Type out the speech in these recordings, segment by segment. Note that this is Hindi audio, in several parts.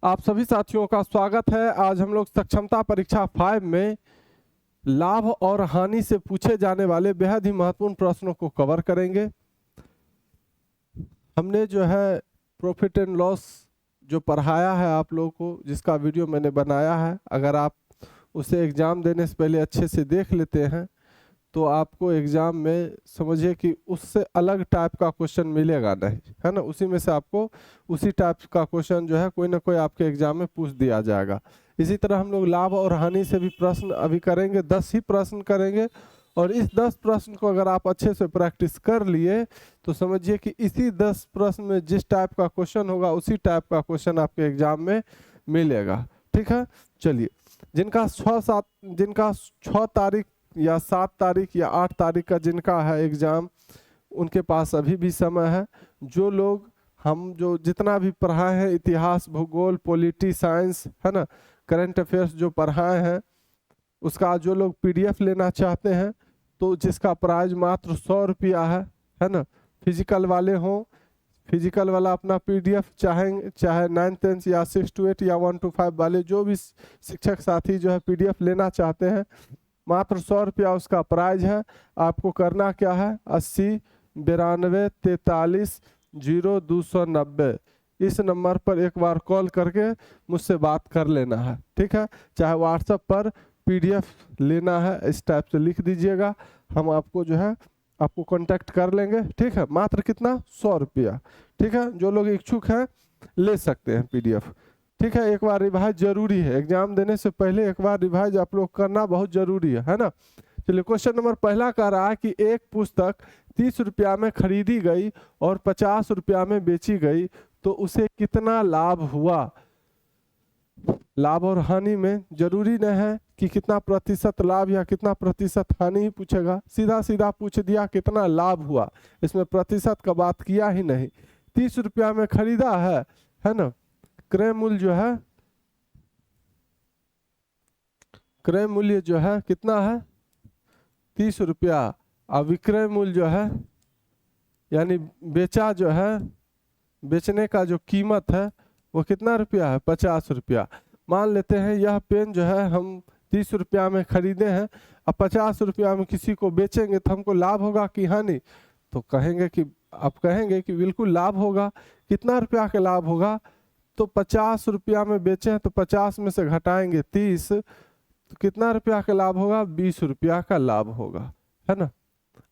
आप सभी साथियों का स्वागत है। आज हम लोग सक्षमता परीक्षा 5 में लाभ और हानि से पूछे जाने वाले बेहद ही महत्वपूर्ण प्रश्नों को कवर करेंगे। हमने जो है प्रॉफिट एंड लॉस जो पढ़ाया है आप लोगों को, जिसका वीडियो मैंने बनाया है, अगर आप उसे एग्ज़ाम देने से पहले अच्छे से देख लेते हैं तो आपको एग्ज़ाम में समझिए कि उससे अलग टाइप का क्वेश्चन मिलेगा नहीं, है ना। उसी में से आपको उसी टाइप का क्वेश्चन जो है कोई ना कोई आपके एग्ज़ाम में पूछ दिया जाएगा। इसी तरह हम लोग लाभ और हानि से भी प्रश्न अभी करेंगे, 10 ही प्रश्न करेंगे। और इस 10 प्रश्न को अगर आप अच्छे से प्रैक्टिस कर लिए तो समझिए कि इसी 10 प्रश्न में जिस टाइप का क्वेश्चन होगा उसी टाइप का क्वेश्चन आपके एग्ज़ाम में मिलेगा। ठीक है, चलिए। जिनका 6 तारीख या 7 तारीख या 8 तारीख का जिनका है एग्ज़ाम, उनके पास अभी भी समय है। जो लोग हम जो जितना भी पढ़ाए हैं, इतिहास, भूगोल, पॉलिटी, साइंस, है ना, करंट अफेयर्स जो पढ़ाए हैं, उसका जो लोग पीडीएफ लेना चाहते हैं तो जिसका प्राइस मात्र 100 रुपया है ना। फिजिकल वाले हों, फिजिकल वाला अपना पीडीएफ चाहे 9th 10th या 6 to 8 या 1 to 5 वाले जो भी शिक्षक साथी जो है पीडीएफ लेना चाहते हैं, मात्र 100 रुपया उसका प्राइज है। आपको करना क्या है, 80 92 43 0290 इस नंबर पर एक बार कॉल करके मुझसे बात कर लेना है। ठीक है, चाहे व्हाट्सएप पर पीडीएफ लेना है इस टाइप से लिख दीजिएगा, हम आपको जो है आपको कांटेक्ट कर लेंगे। ठीक है, मात्र कितना, 100 रुपया। ठीक है, जो लोग इच्छुक हैं ले सकते हैं पीडीएफ। ठीक है, एक बार रिवाइज जरूरी है, एग्जाम देने से पहले एक बार रिवाइज आप लोग करना बहुत जरूरी है ना। चलिए, क्वेश्चन नंबर पहला कह रहा है कि एक पुस्तक 30 रुपया में खरीदी गई और 50 रुपया में बेची गई तो उसे कितना लाभ हुआ। लाभ और हानि में जरूरी नहीं है कि कितना प्रतिशत लाभ या कितना प्रतिशत हानि ही पूछेगा, सीधा सीधा पूछ दिया कितना लाभ हुआ, इसमें प्रतिशत का बात किया ही नहीं। 30 रुपया में खरीदा है ना। क्रय मूल्य जो है, क्रय मूल्य जो है कितना है, 30 रुपया। और विक्रय मूल्य जो है यानी बेचा जो है, बेचने का जो कीमत है वो कितना रुपया है, 50 रुपया। मान लेते हैं यह पेन जो है हम 30 रुपया में खरीदे हैं, अब 50 रुपया में किसी को बेचेंगे तो हमको लाभ होगा कि हानि। तो कहेंगे कि आप कहेंगे कि बिल्कुल लाभ होगा। कितना रुपया का लाभ होगा, तो 50 रुपया में बेचे हैं तो 50 में से घटाएंगे 30, तो कितना रुपया का लाभ होगा, 20 रुपया का लाभ होगा, है ना।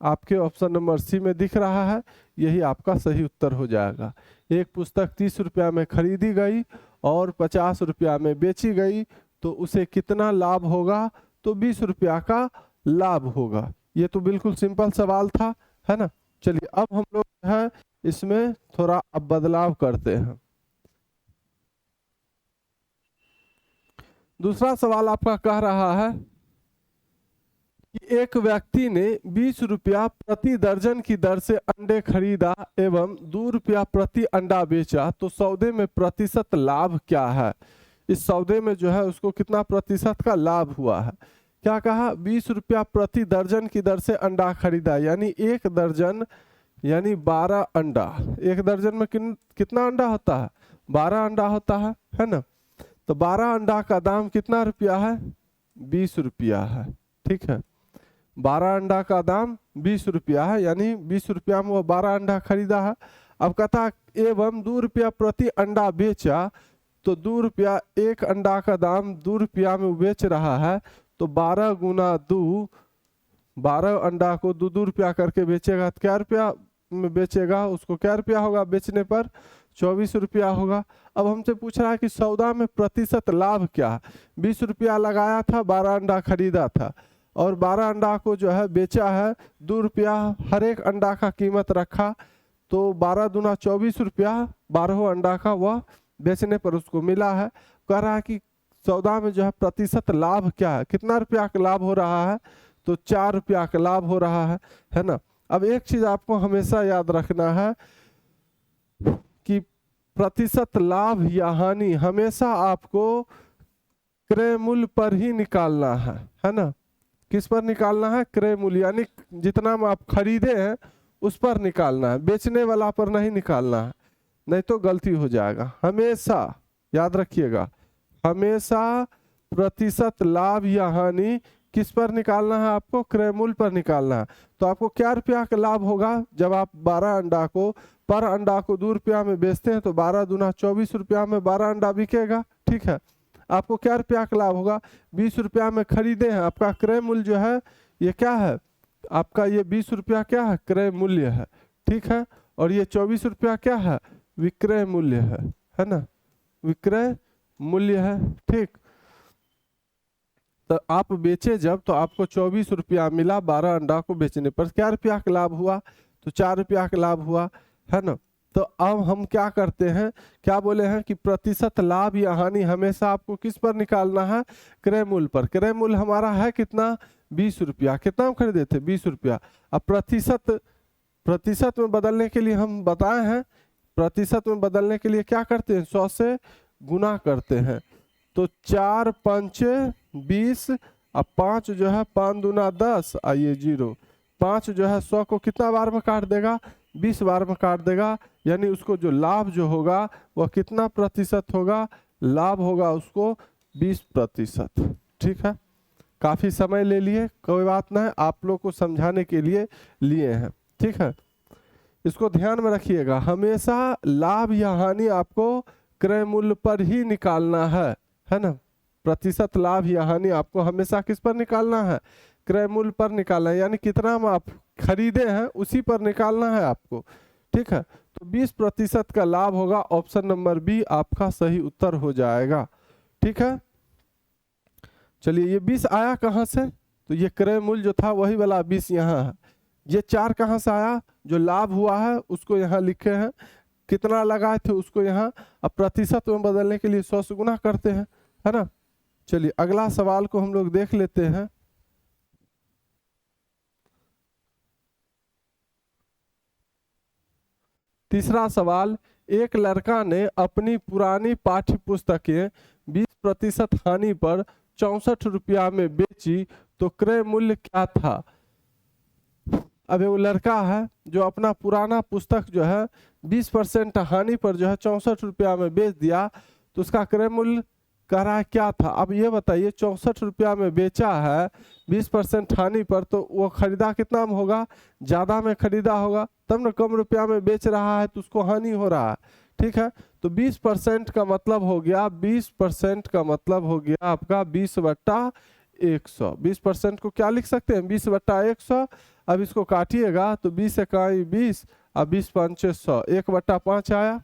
आपके ऑप्शन नंबर सी में दिख रहा है, यही आपका सही उत्तर हो जाएगा। एक पुस्तक 30 रुपया में खरीदी गई और 50 रुपया में बेची गई तो उसे कितना लाभ होगा, तो 20 रुपया का लाभ होगा। ये तो बिल्कुल सिंपल सवाल था, है ना। चलिए, अब हम लोग है इसमें थोड़ा अब बदलाव करते हैं। दूसरा सवाल आपका कह रहा है कि एक व्यक्ति ने 20 रुपया प्रति दर्जन की दर से अंडे खरीदा एवं 2 रुपया प्रति अंडा बेचा तो सौदे में प्रतिशत लाभ क्या है। इस सौदे में जो है उसको कितना प्रतिशत का लाभ हुआ है। क्या कहा, 20 रुपया प्रति दर्जन की दर से अंडा खरीदा, यानी एक दर्जन यानी 12 अंडा। एक दर्जन में कितना अंडा होता है, 12 अंडा होता है ना। तो 12 अंडा का दाम कितना रुपया है, 20 रुपया है। ठीक है, 12 अंडा का दाम 20 रुपया है, यानी 20 रुपया में वो 12 अंडा खरीदा है। अब कहता एवं 2 रुपया प्रति अंडा बेचा, तो 2 रुपया, एक अंडा का दाम 2 रुपया में बेच रहा है, तो 12 गुना 2, 12 अंडा को 2 रुपया करके बेचेगा तो क्या रुपया में बेचेगा, उसको क्या रुपया होगा बेचने पर, 24 रुपया होगा। अब हमसे पूछ रहा है कि सौदा में प्रतिशत लाभ क्या है। 20 रुपया लगाया था, 12 अंडा खरीदा था और 12 अंडा को जो है बेचा है, 2 रुपया हर एक अंडा का कीमत रखा, तो 12 दूना 24 रुपया 12 अंडा का वह बेचने पर उसको मिला है। कह रहा है कि सौदा में जो है प्रतिशत लाभ क्या है, कितना रुपया का लाभ हो रहा है, तो 4 रुपया का लाभ हो रहा है ना। अब एक चीज आपको हमेशा याद रखना है कि प्रतिशत लाभ या हानि हमेशा आपको क्रय मूल्य पर ही निकालना है ना। किस पर निकालना है, क्रय मूल्य, यानी जितना में आप खरीदे हैं उस पर निकालना है, बेचने वाला पर नहीं निकालना है, नहीं तो गलती हो जाएगा। हमेशा याद रखिएगा, हमेशा प्रतिशत लाभ या हानि किस पर निकालना है आपको, क्रय मूल्य पर निकालना है। तो आपको क्या रुपया का लाभ होगा जब आप 12 अंडा को पर अंडा को 2 रुपया में बेचते हैं, तो 12 दूना 24 रुपया में 12 अंडा बिकेगा। ठीक है, आपको क्या रुपया का लाभ होगा, 20 रुपया में खरीदे हैं, आपका क्रय मूल्य जो है ये क्या है, आपका ये 20 रुपया क्या है, क्रय मूल्य है। ठीक है, और ये 24 रुपया क्या है, विक्रय मूल्य है ना, विक्रय मूल्य है। ठीक, तो आप बेचे जब, तो आपको 24 रुपया मिला 12 अंडा को बेचने पर, क्या रुपया का लाभ हुआ, तो 4 रुपया का लाभ हुआ, है ना। तो अब हम क्या करते हैं, क्या बोले हैं कि प्रतिशत लाभ या हानि हमेशा आपको किस पर निकालना है, क्रय मूल्य पर। क्रय मूल्य हमारा है कितना, 20 रुपया, कितना हम खरीदे थे, 20 रुपया। अब प्रतिशत में बदलने के लिए हम बताए हैं, प्रतिशत में बदलने के लिए क्या करते हैं, 100 से गुना करते हैं। तो 4 पंचे 20, अब 5 जो है 5 दूना 10, आइए 0, 5 जो है 100 को कितना बार में काट देगा, 20 बार में काट देगा, यानी उसको जो लाभ जो होगा वह कितना प्रतिशत होगा, लाभ होगा उसको 20%। ठीक है, काफ़ी समय ले लिए, कोई बात नहीं, आप लोग को समझाने के लिए लिए हैं। ठीक है, इसको ध्यान में रखिएगा, हमेशा लाभ या हानि आपको क्रय मूल्य पर ही निकालना है ना। प्रतिशत लाभ या हानि आपको हमेशा किस पर निकालना है, क्रय मूल्य पर निकालना है, यानी कितना में आप खरीदे हैं उसी पर निकालना है आपको। ठीक है, तो 20% का लाभ होगा, ऑप्शन नंबर बी आपका सही उत्तर हो जाएगा। ठीक है, चलिए ये 20 आया कहाँ से, तो ये क्रय मूल्य जो था वही वाला 20 यहाँ है। ये 4 कहाँ से आया, जो लाभ हुआ है उसको यहाँ लिखे हैं, कितना लगाए थे उसको यहाँ, अब प्रतिशत में बदलने के लिए 100 से गुना करते हैं, है ना। चलिए अगला सवाल को हम लोग देख लेते हैं। तीसरा सवाल, एक लड़का ने अपनी पुरानी पाठ्य पुस्तकें 20% हानि पर 64 रुपया में बेची, तो क्रय मूल्य क्या था। अब वो लड़का है जो अपना पुराना पुस्तक जो है 20% हानि पर जो है 64 रुपया में बेच दिया, तो उसका क्रय मूल्य कह रहा है क्या था। अब ये बताइए 64 रुपया में बेचा है 20% हानि पर, तो वो खरीदा कितना में होगा, ज़्यादा में खरीदा होगा, तब ना कम रुपया में बेच रहा है तो उसको हानि हो रहा है। ठीक है, तो 20% का मतलब हो गया, 20% का मतलब हो गया आपका 20/100। 20% को क्या लिख सकते हैं, 20/100। अब इसको काटिएगा तो 20 इकाई 20, अब 20 पंचे 100, 1/5 आया।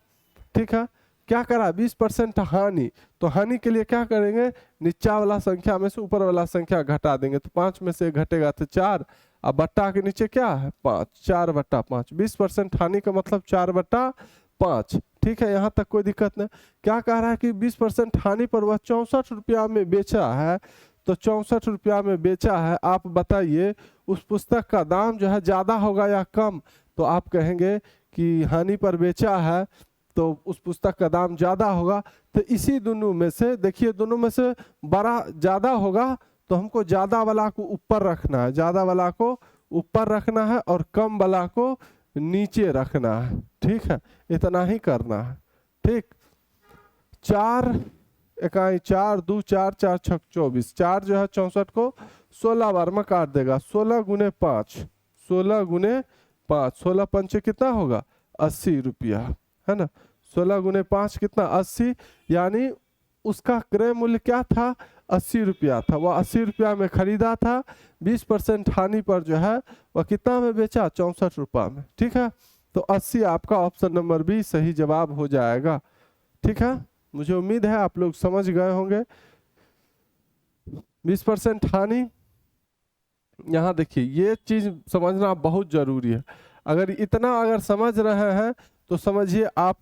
ठीक है, क्या करा, 20% हानि, तो हानि के लिए क्या करेंगे, नीचा वाला संख्या में से ऊपर वाला संख्या घटा देंगे, तो 5 में से घटेगा तो 4, अब बट्टा के नीचे क्या है 5, 4/5। 20% हानि का मतलब 4/5। ठीक है, यहाँ तक कोई दिक्कत नहीं। क्या कह रहा है कि 20% हानि पर वह 64 रुपया में बेचा है, तो 64 रुपया में बेचा है। आप बताइए उस पुस्तक का दाम जो है ज़्यादा होगा या कम, तो आप कहेंगे कि हानि पर बेचा है तो उस पुस्तक का दाम ज़्यादा होगा। तो इसी दोनों में से देखिए, दोनों में से बड़ा ज़्यादा होगा, तो हमको ज़्यादा वाला को ऊपर रखना है, ज़्यादा वाला को ऊपर रखना है और कम वाला को नीचे रखना है। ठीक है, इतना ही करना है। ठीक, 4 इकाई 4, 2 4, 4 6 24, 4 जो है 64 को 16 बार में काट देगा, 16 गुने 5, 16 गुने 5, 16 पंचे कितना होगा 80 रुपया, है ना। 16 गुने 5 कितना 80, यानी उसका क्रय मूल्य क्या था, 80 रुपया था। वह 80 रुपया में खरीदा था, 20% हानि पर जो है वह कितना में बेचा, 64 रुपया में। ठीक है, तो 80 आपका ऑप्शन नंबर बी सही जवाब हो जाएगा। ठीक है, मुझे उम्मीद है आप लोग समझ गए होंगे। 20% हानि, यहाँ देखिए ये चीज समझना बहुत जरूरी है। अगर समझ रहे हैं तो समझिए आप,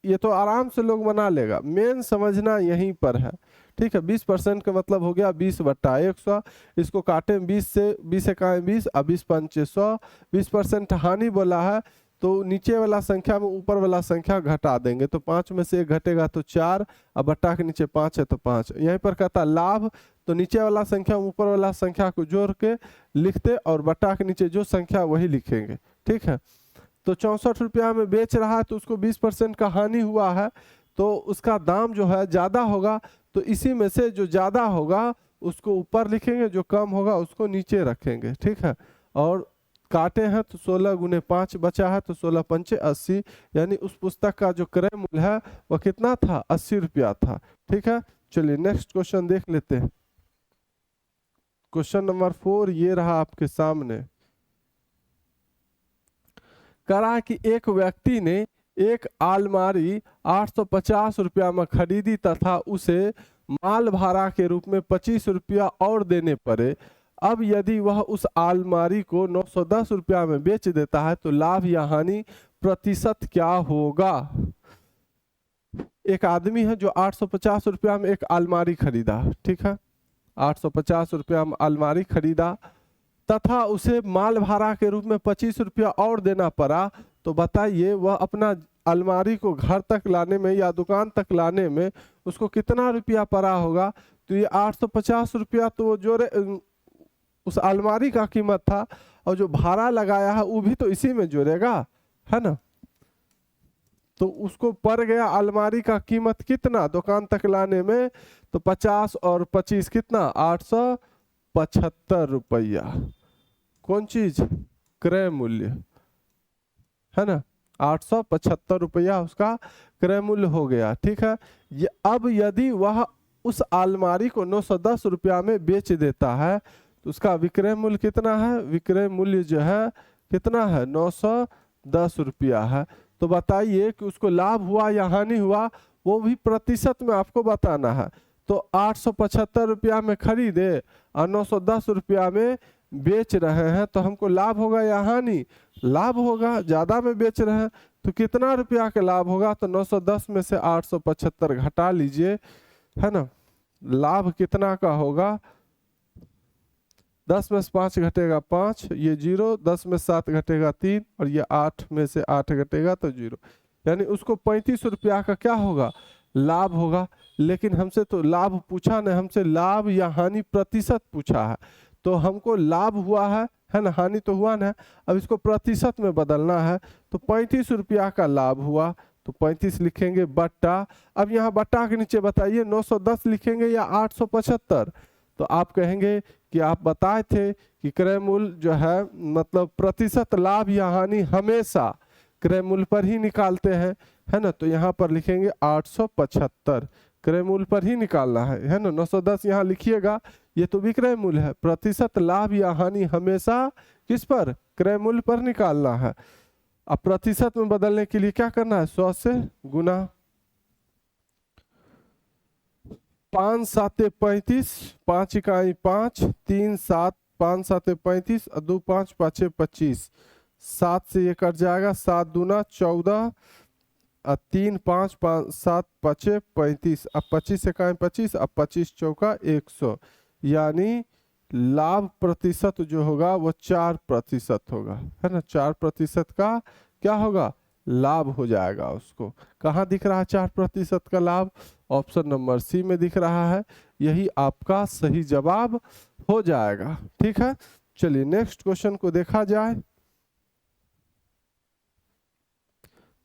ये तो आराम से लोग बना लेगा, मेन समझना यहीं पर है। ठीक है, 20% का मतलब हो गया 20/100, इसको काटे 20 से, 20 इकाई 20, अब 20 पंचे 100। 20% हानि बोला है, तो नीचे वाला संख्या में ऊपर वाला संख्या घटा देंगे, तो 5 में से 1 घटेगा तो 4, अब बट्टा के नीचे 5 है तो 5। यहीं पर कहता लाभ, तो नीचे वाला संख्या ऊपर वाला संख्या को जोड़ के लिखते और बट्टा के नीचे जो संख्या वही लिखेंगे। ठीक है, तो 64 रुपया में बेच रहा है तो उसको 20% का हानि हुआ है, तो उसका दाम जो है ज़्यादा होगा, तो इसी में से जो ज़्यादा होगा उसको ऊपर लिखेंगे, जो कम होगा उसको नीचे रखेंगे, ठीक है। और काटे हैं तो 16 गुने 5 बचा है, तो 16 पंचे 80, यानी उस पुस्तक का जो क्रय मूल्य है वह कितना था, 80 रुपया था, ठीक है। चलिए नेक्स्ट क्वेश्चन देख लेते हैं। क्वेश्चन नंबर 4 ये रहा आपके सामने। करा कि एक व्यक्ति ने एक अलमारी 850 रुपया में खरीदी तथा उसे माल भाड़ा के रूप में 25 रुपया और देने पड़े। अब यदि वह उस अलमारी को 910 रुपया में बेच देता है तो लाभ या हानि प्रतिशत क्या होगा। एक आदमी है जो 850 रुपया में एक अलमारी खरीदा, ठीक है, 850 रुपया में अलमारी खरीदा तथा उसे माल भाड़ा के रूप में 25 रुपया और देना पड़ा, तो बताइए वह अपना अलमारी को घर तक लाने में या दुकान तक लाने में उसको कितना रुपया पड़ा होगा। तो ये 850 रुपया तो जो उस अलमारी का कीमत था, और जो भाड़ा लगाया है वो भी तो इसी में जोड़ेगा, है ना। तो उसको पड़ गया अलमारी का कीमत कितना दुकान तक लाने में, तो 50 और 25 कितना, 875 रुपया। कौन चीज, क्रय मूल्य, है ना, 875 रुपया उसका क्रय मूल्य हो गया, ठीक है। ये अब यदि वह उस अलमारी को 910 रुपया में बेच देता है तो उसका विक्रय मूल्य कितना है, विक्रय मूल्य जो है कितना है, 910 रुपया है। तो बताइए कि उसको लाभ हुआ या हानि हुआ, वो भी प्रतिशत में आपको बताना है। तो 875 रुपया में खरीदे और 910 रुपया में बेच रहे हैं, तो हमको लाभ होगा या हानि, लाभ होगा, ज़्यादा में बेच रहे हैं तो कितना रुपया का लाभ होगा, तो 910 में से 875 घटा लीजिए, है ना, लाभ कितना का होगा, 10 में से 5 घटेगा 5, ये 0, 10 में 7 घटेगा 3, और ये 8 में से 8 घटेगा तो 0, यानी उसको 35 रुपया का क्या होगा, लाभ होगा। लेकिन हमसे तो लाभ पूछा नहीं, हमसे लाभ या हानि प्रतिशत पूछा है, तो हमको लाभ हुआ है ना, हानि तो हुआ ना। अब इसको प्रतिशत में बदलना है, तो 35 रुपया का लाभ हुआ, तो 35 लिखेंगे बट्टा। अब यहाँ बट्टा के नीचे बताइए 910 लिखेंगे या 875, तो आप कहेंगे कि आप बताए थे कि क्रय मूल्य जो है मतलब प्रतिशत लाभ या हानि हमेशा क्रय मूल्य पर ही निकालते हैं, है ना। तो यहाँ पर लिखेंगे 875, क्रय मूल्य पर ही निकालना है ना। 910 यहाँ लिखिएगा, ये तो विक्रय मूल्य है, प्रतिशत लाभ या हानि हमेशा किस पर, क्रय मूल्य पर निकालना है। अब प्रतिशत में बदलने के लिए क्या करना है, 100 से गुना, 5 7 35, 5 इकाई 5, 3 7, 5 7 35, 2 5 5 25, 7 से ये कट जाएगा, 7 दूना 14, 3 5 5 7 5 35, अब 25 इकाई 25, अब 25 चौका 100, यानी लाभ प्रतिशत जो होगा वो 4% होगा, है ना। 4% का क्या होगा, लाभ हो जाएगा। उसको कहाँ दिख रहा है 4% का लाभ, ऑप्शन नंबर सी में दिख रहा है, यही आपका सही जवाब हो जाएगा, ठीक है। चलिए नेक्स्ट क्वेश्चन को देखा जाए।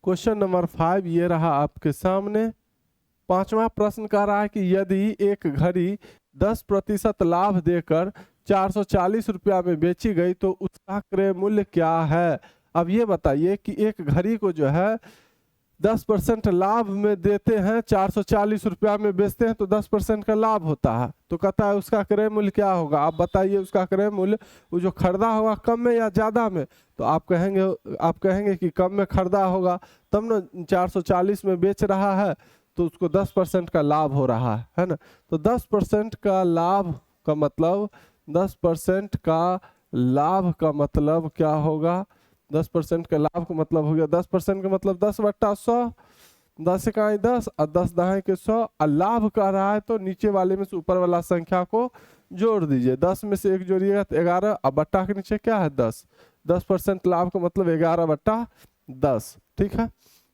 क्वेश्चन नंबर 5 ये रहा आपके सामने। 5वां प्रश्न कह रहा है कि यदि एक घड़ी 10% लाभ देकर 440 रुपया में बेची गई तो उसका क्रय मूल्य क्या है। अब ये बताइए कि एक घड़ी को जो है 10% लाभ में देते हैं, 440 रुपया में बेचते हैं तो 10% का लाभ होता है, तो कहता है उसका क्रय मूल्य क्या होगा। आप बताइए उसका क्रय मूल्य, वो जो खरीदा होगा कम में या ज़्यादा में, तो आप कहेंगे कि कम में खरीदा होगा तब ना 440 में बेच रहा है, तो उसको 10% का लाभ हो रहा है ना। तो 10% का लाभ का मतलब 10% का लाभ का मतलब क्या होगा, 10% का लाभ का मतलब हो गया 10% का मतलब 10/100, 10 इकाई 10 और 10 दहाई के 100, और लाभ कर रहा है तो नीचे वाले में से ऊपर वाला संख्या को जोड़ दीजिए, 10 में से 1 जोड़िएगा तो 11, और बट्टा के नीचे क्या है 10, 10% लाभ का मतलब 11/10, ठीक है।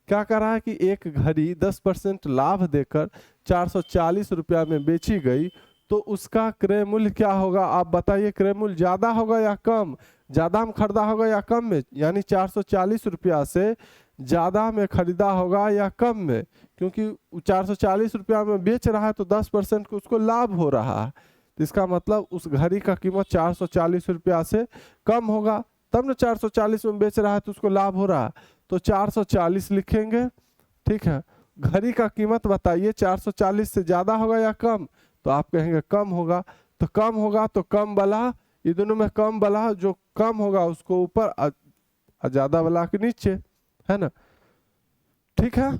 क्या कर रहा है कि एक घड़ी 10% लाभ देकर 440 रुपया में बेची गई तो उसका क्रय मूल्य क्या होगा। आप बताइए क्रय मूल्य ज्यादा होगा या कम, ज्यादा में खरीदा होगा या कम में, यानी 440 रुपया से ज़्यादा में खरीदा होगा या कम में, क्योंकि 440 रुपया में बेच रहा है तो 10% को उसको लाभ हो रहा है, तो इसका मतलब उस घड़ी का कीमत 440 रुपया से कम होगा, तब न 440 में बेच रहा है तो उसको लाभ हो रहा है, तो 440 लिखेंगे। ठीक है, घड़ी का कीमत बताइए 440 से ज़्यादा होगा या कम, तो आप कहेंगे कम होगा, तो कम होगा तो कम वाला, ये दोनों में कम वाला जो कम होगा उसको ऊपर और ज़्यादा वाला के नीचे, है ना। ठीक है,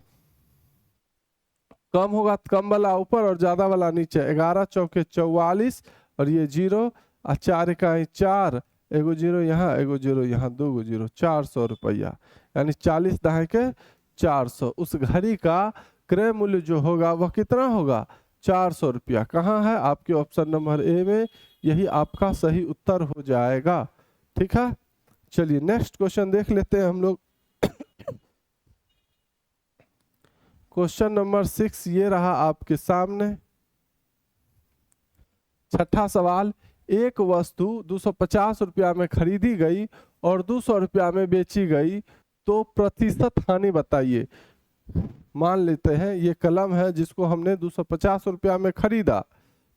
कम होगा तो कम वाला ऊपर और ज़्यादा वाला नीचे। 11 चौके 44 और ये जीरो और 4 इकाई 4, एगो जीरो यहाँ एगो जीरो यहाँ, 2 जीरो, 400 रुपया, यानी 40 दहाई के 400। उस घड़ी का क्रय मूल्य जो होगा वह कितना होगा, 400 रुपया। कहाँ है, आपके ऑप्शन नंबर ए में, यही आपका सही उत्तर हो जाएगा। ठीक है, चलिए नेक्स्ट क्वेश्चन देख लेते हैं हम लोग। क्वेश्चन नंबर 6 ये रहा आपके सामने। छठा सवाल, एक वस्तु 250 रुपया में खरीदी गई और 200 रुपया में बेची गई, तो प्रतिशत हानि बताइए। मान लेते हैं ये कलम है जिसको हमने 250 रुपया में खरीदा,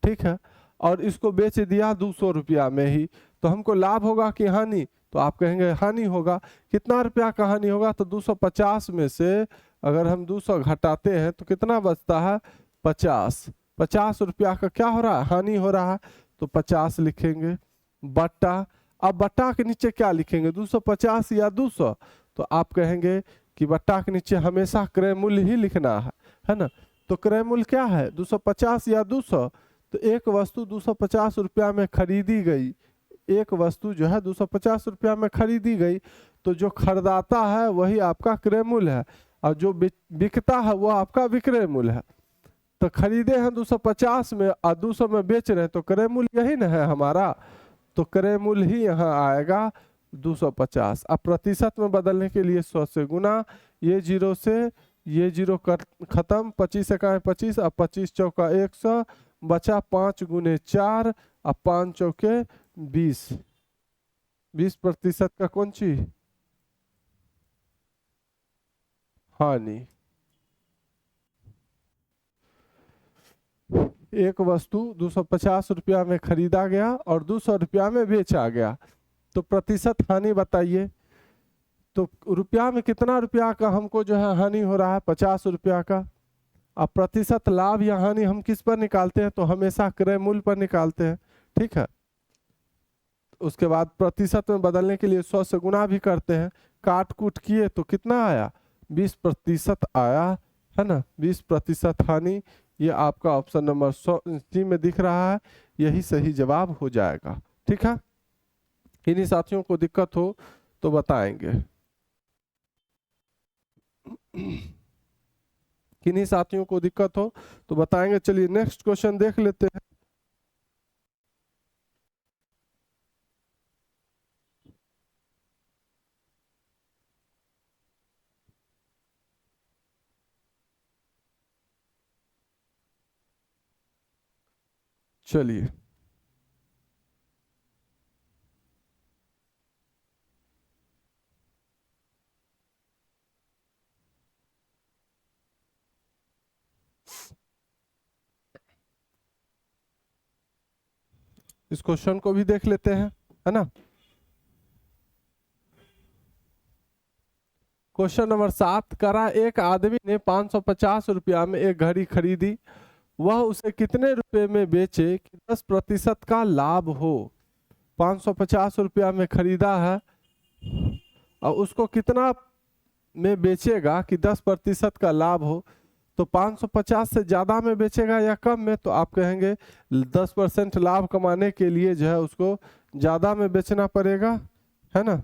ठीक है, और इसको बेच दिया 200 रुपया में ही, तो हमको लाभ होगा कि हानि, तो आप कहेंगे हानि होगा। कितना रुपया का हानि होगा, तो 250 में से अगर हम 200 घटाते हैं तो कितना बचता है, 50। 50 रुपया का क्या हो रहा है, हानि हो रहा है, तो 50 लिखेंगे बट्टा। अब बट्टा के नीचे क्या लिखेंगे, 250 या 200, तो आप कहेंगे कि बट्टा के नीचे हमेशा क्रय मूल्य ही लिखना है ना। तो क्रय मूल्य क्या है, 250 या 200, तो एक वस्तु 250 रुपया में खरीदी गई, एक वस्तु जो है 250 रुपया में खरीदी गई, तो जो खरीदाता है वही आपका क्रय मूल्य है, और जो बिकता है वो आपका विक्रय मूल्य है। तो खरीदे हैं 250 में और 200 में बेच रहे हैं, तो क्रय मूल्य यही ना है हमारा, तो क्रय मूल्य ही यहाँ आएगा 250। अब प्रतिशत में बदलने के लिए 100 से गुना, ये जीरो से ये जीरो खत्म, 25 इकाई 25, अब 25 चौका 100, बचा 5 गुने 4, अब 5 चौके 20। 20% का कौन चीज, हानि। एक वस्तु 250 रुपया में खरीदा गया और 200 रुपया में बेचा गया, तो प्रतिशत हानि बताइए। तो रुपया में कितना रुपया का हमको जो है हानि हो रहा है, 50 रुपया का। अब प्रतिशत लाभ या हानि हम किस पर निकालते हैं, तो हमेशा क्रय मूल्य पर निकालते हैं। ठीक है, उसके बाद प्रतिशत में बदलने के लिए 100 से गुना भी करते हैं, काट कूट किए तो कितना आया, 20% आया, है ना। 20% हानि, ये आपका ऑप्शन नंबर सी में दिख रहा है, यही सही जवाब हो जाएगा। ठीक है, इन्हीं साथियों को दिक्कत हो तो बताएंगे। किन्हीं साथियों को दिक्कत हो तो बताएंगे। चलिए नेक्स्ट क्वेश्चन देख लेते हैं। चलिए इस क्वेश्चन को भी देख लेते हैं, है ना। क्वेश्चन नंबर 7 करा, एक आदमी ने 550 रुपया में एक घड़ी खरीदी, वह उसे कितने रुपए में बेचे कि 10% का लाभ हो। 550 रुपया में खरीदा है और उसको कितना में बेचेगा कि 10% का लाभ हो, तो 550 से ज़्यादा में बेचेगा या कम में, तो आप कहेंगे 10% लाभ कमाने के लिए जो है उसको ज़्यादा में बेचना पड़ेगा, है ना।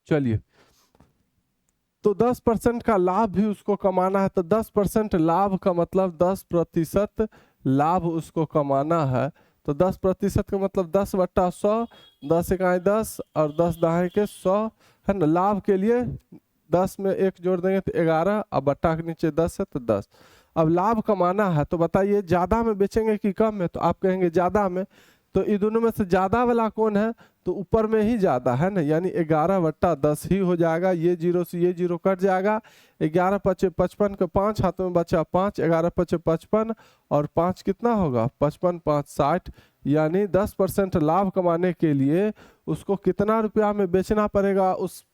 चलिए, तो 10% का लाभ भी उसको कमाना है, तो 10% लाभ का मतलब 10% लाभ उसको कमाना है। तो 10% का मतलब 10/100, 10 इकाई 10 और 10 दहाई के 100 है ना। लाभ के लिए 10 में 1 जोड़ देंगे तो 11, अब बट्टा के नीचे 10 है तो 10। अब लाभ कमाना है तो बताइए ज़्यादा में बेचेंगे कि कम में, तो आप कहेंगे ज़्यादा में। तो इन दोनों में से ज़्यादा वाला कौन है, तो ऊपर में ही ज़्यादा है ना, यानी 11/10 ही हो जाएगा। ये जीरो से ये जीरो कट जाएगा। 11 पचे 55 के 5 हाथ में बचा 5, 11 पचे 55 और 5 कितना होगा 55, 5 60। यानी 10% लाभ कमाने के लिए उसको कितना रुपया में बेचना पड़ेगा, उस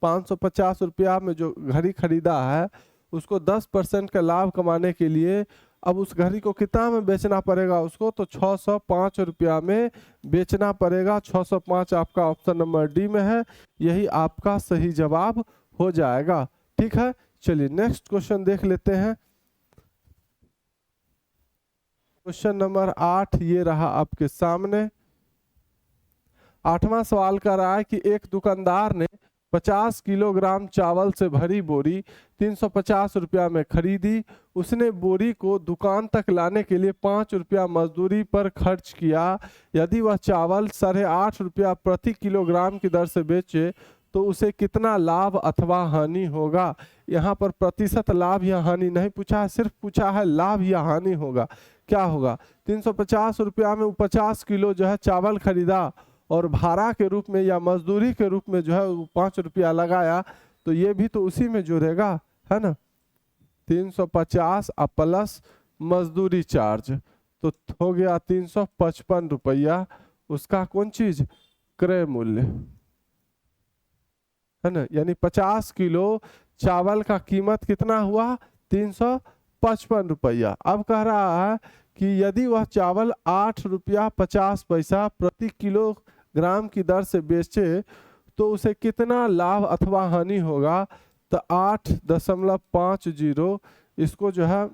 550 रुपया में जो घड़ी खरीदा है उसको 10% का लाभ कमाने के लिए अब उस घड़ी को कितना में बेचना पड़ेगा उसको, तो 605 रुपया में बेचना पड़ेगा। 605 आपका ऑप्शन नंबर डी में है, यही आपका सही जवाब हो जाएगा। ठीक है, चलिए नेक्स्ट क्वेश्चन देख लेते हैं। क्वेश्चन नंबर 8 ये रहा आपके सामने। 8वां सवाल कर रहा है कि एक दुकानदार ने 50 किलोग्राम चावल से भरी बोरी 350 रुपया में खरीदी। उसने बोरी को दुकान तक लाने के लिए 5 रुपया मजदूरी पर खर्च किया। यदि वह चावल 8.5 रुपया प्रति किलोग्राम की दर से बेचे तो उसे कितना लाभ अथवा हानि होगा। यहाँ पर प्रतिशत लाभ या हानि नहीं पूछा है, सिर्फ पूछा है लाभ या हानि होगा। क्या होगा, 350 रुपया में 50 किलो जो है चावल खरीदा और भाड़ा के रूप में या मजदूरी के रूप में जो है 5 रुपया लगाया, तो ये भी तो उसी में जुड़ेगा है ना। 350 प्लस मजदूरी चार्ज तो हो गया 355 रुपया उसका कौन चीज, क्रय मूल्य है ना। यानी 50 किलो चावल का कीमत कितना हुआ 355 रुपया। अब कह रहा है कि यदि वह चावल 8 रुपया 50 पैसा प्रति किलोग्राम की दर से बेचे तो उसे कितना लाभ अथवा हानि होगा। तो 8.50 इसको जो है,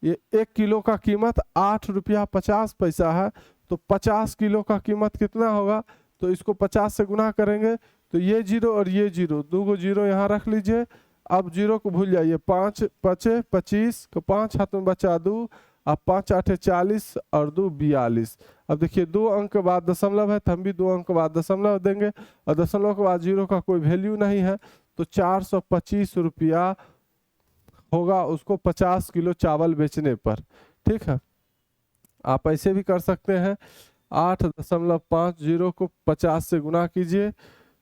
ये 1 किलो का कीमत 8 रुपया 50 पैसा है, तो 50 किलो का कीमत कितना होगा, तो इसको 50 से गुना करेंगे तो ये जीरो और ये जीरो, दो गो जीरो यहाँ रख लीजिए। अब जीरो को भूल जाइए, 5 पचे 25 को 5 हाथ में बचा 2, अब 5 8 40 और 2 42। अब देखिए 2 अंक के बाद दशमलव है तो हम भी 2 अंक के बाद दशमलव देंगे और दशमलव के बाद जीरो का कोई वैल्यू नहीं है, तो 425 रुपया होगा उसको 50 किलो चावल बेचने पर। ठीक है, आप ऐसे भी कर सकते हैं, 8.50 को 50 से गुना कीजिए,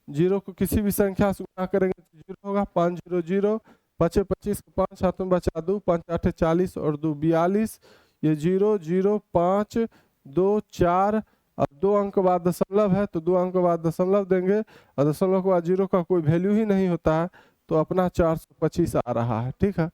जीरो को किसी भी संख्या से गुना करेंगे तो जीरो होगा, 500, पचे 25 को 5 हाथ में बचा 2, 5 8 40 और 2 42, ये 0 0 5 2 4, अब 2 अंक के बाद दशमलव है तो 2 अंक के बाद दशमलव देंगे और दशमलव के बाद जीरो का कोई वैल्यू ही नहीं होता है, तो अपना 425 आ रहा है। ठीक है,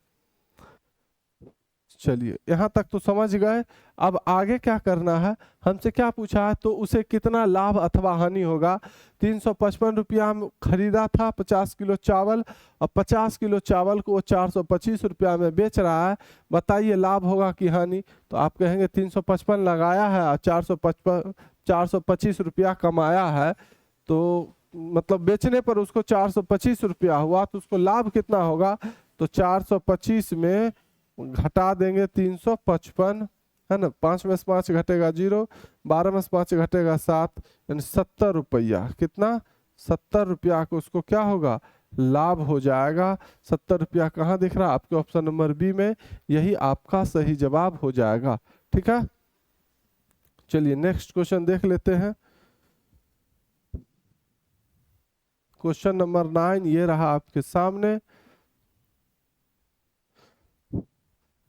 चलिए यहाँ तक तो समझ गए। अब आगे क्या करना है, हमसे क्या पूछा है, तो उसे कितना लाभ अथवा हानि होगा। 355 रुपया में खरीदा था 50 किलो चावल, अब 50 किलो चावल को वो 425 रुपया में बेच रहा है, बताइए लाभ होगा कि हानि। तो आप कहेंगे 355 लगाया है और 425 रुपया कमाया है, तो मतलब बेचने पर उसको 425 रुपया हुआ, तो उसको लाभ कितना होगा, तो 425 में घटा देंगे 355 है ना, 5 में से 5 घटेगा 0, 12 में से 5 घटेगा 7, यानी 70 रुपया। कितना, 70 रुपया को उसको क्या होगा, लाभ हो जाएगा। 70 रुपया कहाँ दिख रहा है, आपके ऑप्शन नंबर बी में, यही आपका सही जवाब हो जाएगा। ठीक है, चलिए नेक्स्ट क्वेश्चन देख लेते हैं। क्वेश्चन नंबर 9 ये रहा आपके सामने।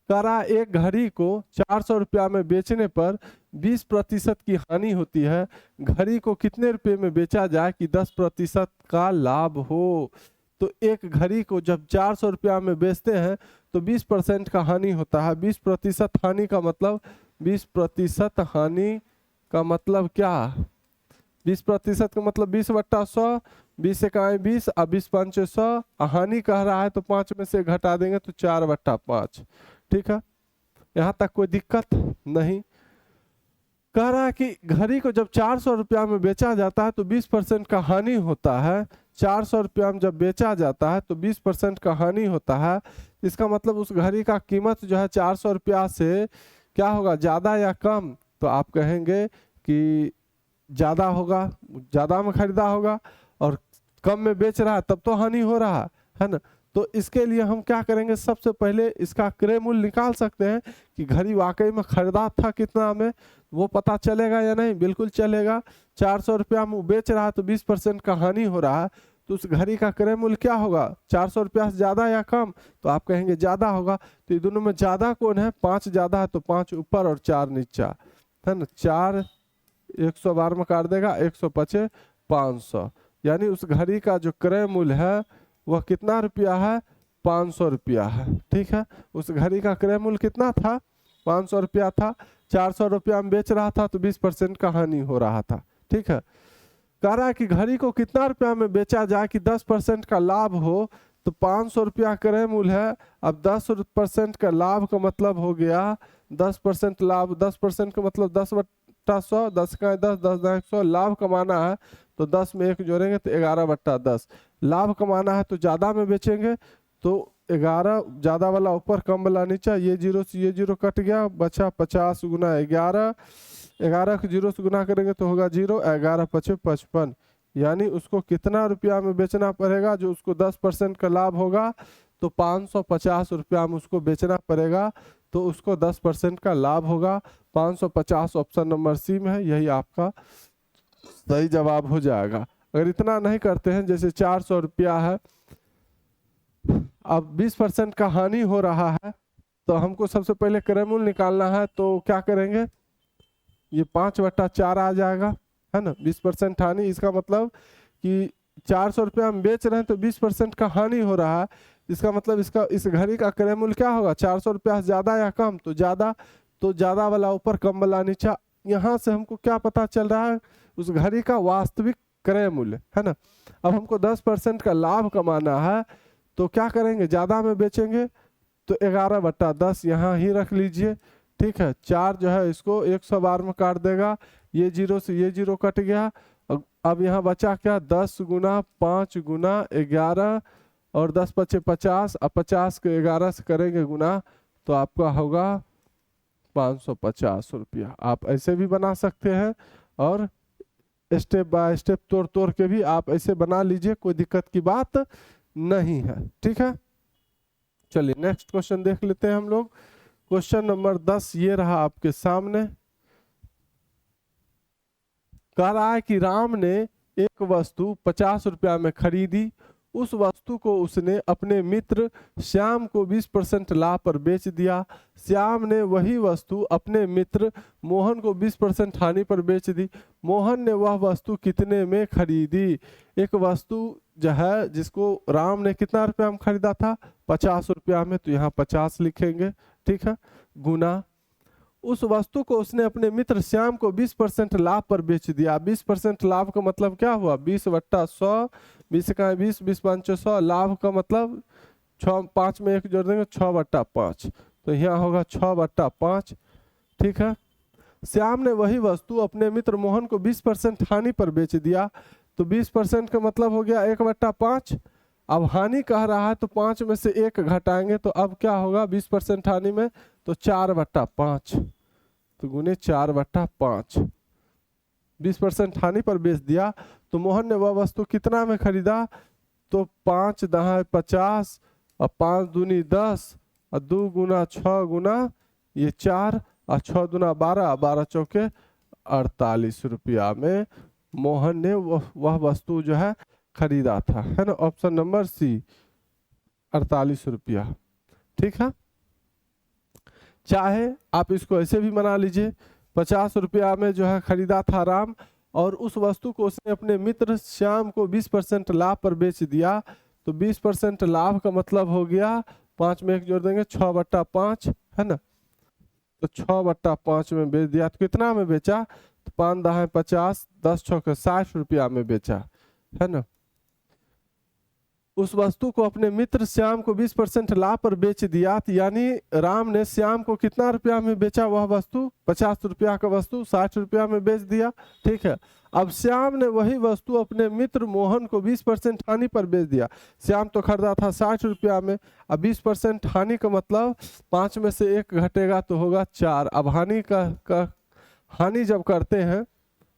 करा एक घड़ी को 400 रुपया में बेचने पर 20% की हानि होती है, घड़ी को कितने रुपए में बेचा जाए कि 10% का लाभ हो। तो एक घड़ी को जब 400 रुपया में बेचते हैं तो 20% का हानि होता है। 20% हानि का मतलब, 20% हानि का मतलब क्या, 20% का मतलब 20/100, 20 इकाई 20 और 20 पंचे 100, हानि कह रहा है तो 5 में से घटा देंगे तो 4/5। ठीक है, यहाँ तक कोई दिक्कत नहीं। कह रहा है कि घड़ी को जब 400 रुपया में बेचा जाता है तो 20% का हानि होता है। 400 रुपया में जब बेचा जाता है तो 20% का हानि होता है। इसका मतलब उस घड़ी का कीमत जो है 400 रुपया से क्या होगा, ज़्यादा या कम? तो आप कहेंगे कि ज़्यादा होगा, ज़्यादा में खरीदा होगा, और कम में बेच रहा है तब तो हानि हो रहा है ना। तो इसके लिए हम क्या करेंगे, सबसे पहले इसका क्रय मूल्य निकाल सकते हैं कि घड़ी वाकई में खरीदा था कितना में, वो पता चलेगा या नहीं? बिल्कुल चलेगा। 400 रुपया में बेच रहा है तो 20% का हानि हो रहा है, तो उस घड़ी का क्रय मूल्य क्या होगा, 400 रुपया से ज़्यादा या कम? तो आप कहेंगे ज़्यादा होगा। तो ये दोनों में ज़्यादा कौन है? 5 ज़्यादा है, तो 5 ऊपर और 4 नीचा, है ना। 4 112 में काट देगा, 125 500, यानी उस घड़ी का जो क्रय मूल्य है वह कितना रुपया है? 500 रुपया है। ठीक है, उस घड़ी का क्रय मूल्य कितना था? 500 रुपया था। 400 रुपया में बेच रहा था तो 20% का हानि हो रहा था। ठीक है, कह रहा है कि घड़ी को कितना रुपया में बेचा जाए कि 10% का लाभ हो? तो 500 रुपया क्रय मूल्य है। अब 10% का लाभ का मतलब हो गया 10% लाभ। 10% का मतलब 10/100, 10 का 10, 10 का 100। लाभ कमाना है तो 10 में 1 जोड़ेंगे तो 11/10। लाभ कमाना है तो ज़्यादा में बेचेंगे तो 11, ज़्यादा वाला ऊपर कम वाला नीचा, ये जीरो से ये जीरो कट गया, बचा 50 गुना 11। 11 को 0 से गुना करेंगे तो होगा 0। 11 × 5 = 55, यानी उसको कितना रुपया में बेचना पड़ेगा? जो उसको 10% का लाभ होगा तो 550 रुपया में उसको बेचना पड़ेगा, तो उसको 10% का लाभ होगा। 550 ऑप्शन नंबर सी में है, यही आपका सही जवाब हो जाएगा। अगर इतना नहीं करते हैं, जैसे 400 रुपया है, अब 20% का हानि हो रहा है, तो हमको सबसे पहले क्रय मूल्य निकालना है। तो क्या करेंगे, ये 5/4 आ जाएगा, है ना। 20% हानि, इसका मतलब कि 400 रुपया में बेच रहे हैं तो 20% का हानि हो रहा है। इसका मतलब इसका इस घड़ी का क्रय मूल्य क्या होगा? 400 रुपया से ज़्यादा या कम? तो ज़्यादा, तो ज़्यादा वाला ऊपर कम वाला नीचा। यहाँ से हमको क्या पता चल रहा है? उस घड़ी का वास्तविक क्रय मूल्य, है ना। अब हमको 10% का लाभ कमाना है, तो क्या करेंगे, ज़्यादा में बेचेंगे तो 11/10 यहाँ ही रख लीजिए। ठीक है, 4 जो है इसको 112 में काट देगा, ये 0 से ये 0 कट गया। अब यहाँ बचा क्या? 10 गुना 5 गुना 11 और 10 × 5 = 50। अब 50 को 11 से करेंगे गुना तो आपका होगा 550 रुपया। आप ऐसे भी बना सकते हैं और स्टेप बाय स्टेप तोड़ तोड़ के भी आप ऐसे बना लीजिए, कोई दिक्कत की बात नहीं है। ठीक है, चलिए नेक्स्ट क्वेश्चन देख लेते हैं हम लोग। क्वेश्चन नंबर 10 ये रहा आपके सामने। कह रहा है कि राम ने एक वस्तु 50 रुपया में खरीदी। उस वस्तु को उसने अपने मित्र श्याम को 20% लाभ पर बेच दिया। श्याम ने वही वस्तु अपने मित्र मोहन को 20% हानि पर बेच दी। मोहन ने वह वस्तु कितने में खरीदी? एक वस्तु जो है जिसको राम ने कितना रुपया में खरीदा था? 50 रुपया में, तो यहाँ 50 लिखेंगे। ठीक है, गुना उस वस्तु को उसने अपने मित्र श्याम को 20% लाभ पर बेच दिया। 20% लाभ का मतलब क्या हुआ? 20/100, 20 का 20, 20 × 5 = 100। लाभ का मतलब 6, 5 में 1 जोड़ देंगे, 6/5, तो यहाँ होगा 6/5। ठीक है, श्याम ने वही वस्तु अपने मित्र मोहन को 20% हानि पर बेच दिया। तो 20% का मतलब हो गया 1/5। अब हानि कह रहा है तो 5 में से 1 घटाएंगे तो अब क्या होगा 20% हानि में? तो 4/5, तो गुने 4/5। 20% हानि पर बेच दिया तो मोहन ने वह वस्तु कितना में खरीदा? तो 5 × 10 = 50 और 5 दूनी 10 और 2 गुना 6 गुना ये 4 और 6 दूना 12, 12 चौके 48 रुपया में मोहन ने वह वस्तु जो है खरीदा था, है ना। ऑप्शन नंबर सी, 48 रुपया। ठीक है, चाहे आप इसको ऐसे भी बना लीजिए, 50 रुपया में जो है खरीदा था राम, और उस वस्तु को उसने अपने मित्र श्याम को 20% लाभ पर बेच दिया। तो 20% लाभ का मतलब हो गया, 5 में 1 जोड़ देंगे, 6/5, है ना। तो 6/5 में बेच दिया। तो कितना में बेचा? तो 5 × 10 = 50, 10 × 6 = 60 रुपया में बेचा, है ना। उस वस्तु को अपने मित्र श्याम को 20% लाभ पर बेच दिया, तो यानी राम ने श्याम को कितना रुपया में बेचा? वह वस्तु 50 रुपया का वस्तु 60 रुपया में बेच दिया, ठीक है। अब श्याम ने वही वस्तु अपने मित्र मोहन को 20% हानि पर बेच दिया। श्याम तो खरीदा था 60 रुपया में, अब 20% हानि का मतलब 5 में से 1 घटेगा तो होगा 4। अब हानि जब करते हैं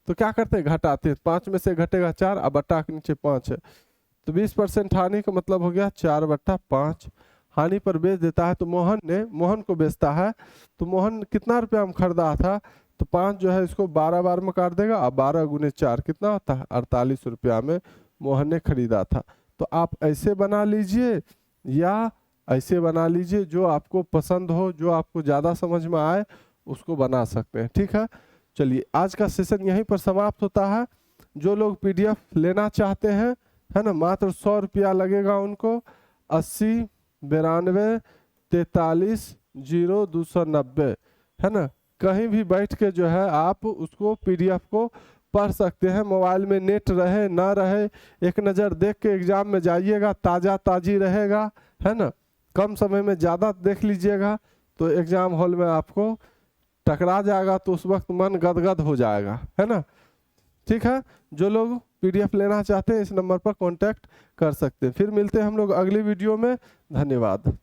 तो क्या करते हैं? घटाते हैं। 5 में से घटेगा 4, अब बट्टा के नीचे 5 है, तो 20% हानि का मतलब हो गया 4/5। हानि पर बेच देता है, तो मोहन को बेचता है, तो मोहन कितना रुपया में खरीदा था? तो 5 जो है इसको 12 बार में काट देगा, अब 12 × 4 कितना होता है? 48 रुपया में मोहन ने खरीदा था। तो आप ऐसे बना लीजिए या ऐसे बना लीजिए, जो आपको पसंद हो, जो आपको ज़्यादा समझ में आए उसको बना सकते हैं, ठीक है। चलिए आज का सेशन यहीं पर समाप्त होता है। जो लोग PDF लेना चाहते हैं, है ना, मात्र 100 रुपया लगेगा उनको। 80 92 43 0 290, है ना। कहीं भी बैठ के जो है आप उसको PDF को पढ़ सकते हैं। मोबाइल में नेट रहे ना रहे, एक नज़र देख के एग्ज़ाम में जाइएगा, ताज़ी रहेगा, है ना। कम समय में ज़्यादा देख लीजिएगा तो एग्ज़ाम हॉल में आपको टकरा जाएगा, तो उस वक्त मन गदगद हो जाएगा, है ना। ठीक है, जो लोग PDF लेना चाहते हैं इस नंबर पर कांटेक्ट कर सकते हैं। फिर मिलते हैं हम लोग अगली वीडियो में। धन्यवाद।